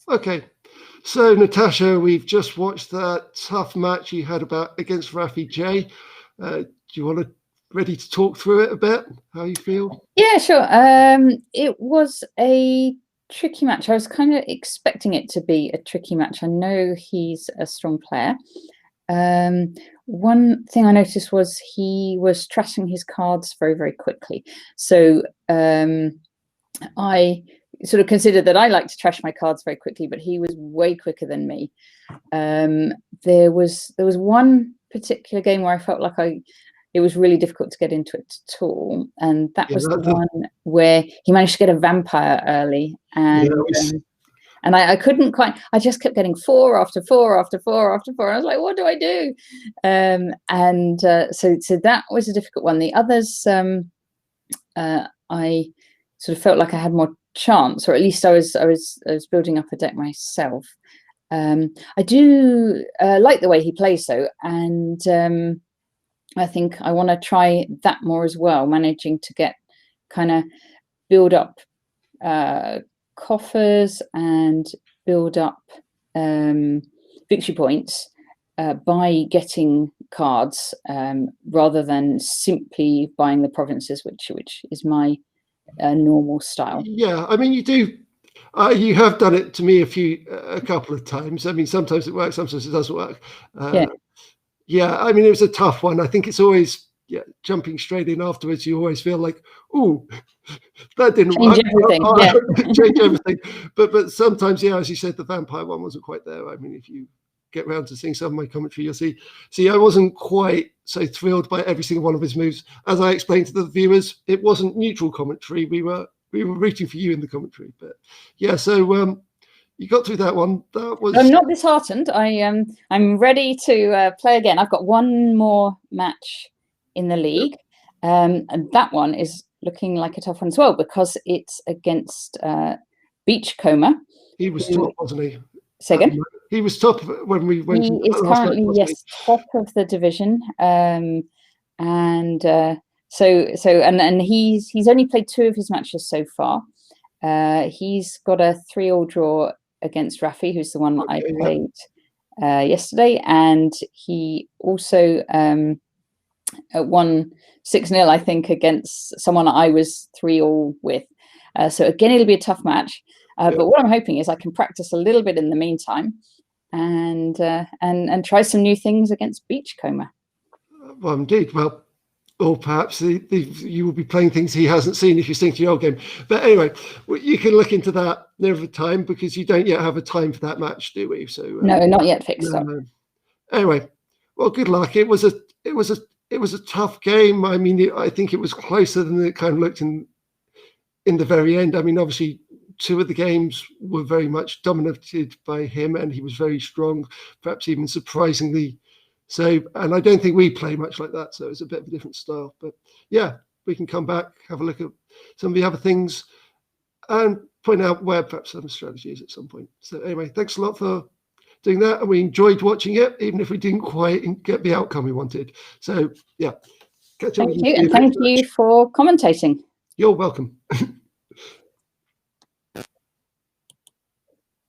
Okay. So, Natasha, we've just watched that tough match you had against Raphy J. Do you want to ready to talk through it a bit? How you feel? Yeah, sure. It was a tricky match. I was kind of expecting it to be a tricky match. I know he's a strong player. One thing I noticed was he was trashing his cards very, very quickly. So I sort of considered that I like to trash my cards very quickly, but he was way quicker than me. There was one particular game where I felt like it was really difficult to get into it at all, and that was the one where he managed to get a vampire early, and I couldn't quite. I just kept getting 4 after 4 after 4 after 4. And I was like, what do I do? So that was a difficult one. The others, I sort of felt like I had more chance, or at least I was building up a deck myself. I do like the way he plays though, and I think I want to try that more as well, managing to get kind of build up coffers and build up victory points by getting cards rather than simply buying the provinces, which is my normal style. Yeah, I mean, you do. You have done it to me a couple of times. I mean, sometimes it works, sometimes it doesn't work. Yeah, I mean, it was a tough one. I think it's always jumping straight in afterwards. You always feel like, ooh, that didn't work. Change everything. But sometimes, as you said, the vampire one wasn't quite there. I mean, if you get around to seeing some of my commentary, you'll see. I wasn't quite so thrilled by every single one of his moves. As I explained to the viewers, it wasn't neutral commentary. We were rooting for you in the commentary. But yeah, so you got through that one. That was. I'm not disheartened. I'm ready to play again. I've got one more match in the league, and that one is looking like a tough one as well because it's against Beachcomber. He was top, wasn't he? Say again? He was top when we went. He is currently top of the division, and he's only played 2 of his matches so far. He's got a 3-3 draw against Raphy, who's the one that I played yesterday, and he also won 6-0, I think, against someone I was 3-3 with. So again, it'll be a tough match. But what I'm hoping is I can practice a little bit in the meantime, and try some new things against Beachcomber. Well, indeed. Well, or perhaps you will be playing things he hasn't seen if you stick to your old game. But anyway, you can look into that near the time because you don't yet have a time for that match, do we? So no, not yet fixed up. Anyway, well, good luck. It was a tough game. I mean, I think it was closer than it kind of looked in the very end. I mean, obviously, 2 of the games were very much dominated by him, and he was very strong, perhaps even surprisingly so. And I don't think we play much like that, so it's a bit of a different style. But yeah, we can come back, have a look at some of the other things, and point out where perhaps some strategy is at some point. So anyway, thanks a lot for doing that, and we enjoyed watching it, even if we didn't quite get the outcome we wanted. So yeah, catch up. Thank you, and thank you for commentating. You're welcome.